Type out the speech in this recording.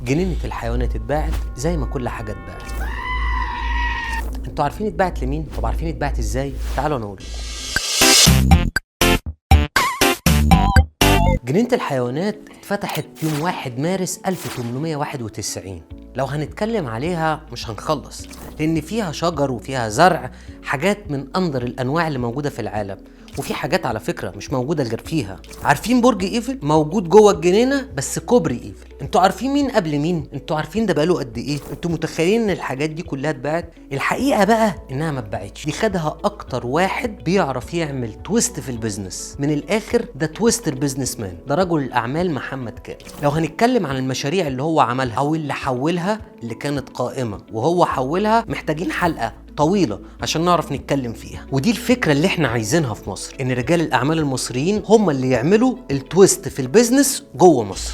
جنينة الحيوانات اتباعت زي ما كل حاجة اتباعت. انتوا عارفين اتباعت لمين؟ طب عارفين اتباعت ازاي؟ تعالوا انا اقول لكم. جنينة الحيوانات اتفتحت يوم 1 مارس 1891. لو هنتكلم عليها مش هنخلص، لان فيها شجر وفيها زرع، حاجات من انظر الانواع اللي موجودة في العالم. وفي حاجات على فكرة مش موجودة غير فيها. عارفين برج ايفل؟ موجود جوه الجنينة بس كوبري ايفل. انتوا عارفين مين قبل مين؟ انتوا عارفين ده بقاله قد ايه؟ انتوا متخيلين ان الحاجات دي كلها اتباعت؟ الحقيقة بقى انها ما اتباعتش، دي خدها اكتر واحد بيعرف يعمل تويست في البيزنس. من الاخر ده تويستر بيزنس مان، ده رجل الاعمال محمد كامل. لو هنتكلم عن المشاريع اللي هو عملها او اللي حولها، اللي كانت قائمة وهو حولها، محتاجين حلقة طويلة عشان نعرف نتكلم فيها. ودي الفكرة اللي احنا عايزينها في مصر، ان رجال الاعمال المصريين هم اللي يعملوا التويست في البيزنس جوه مصر.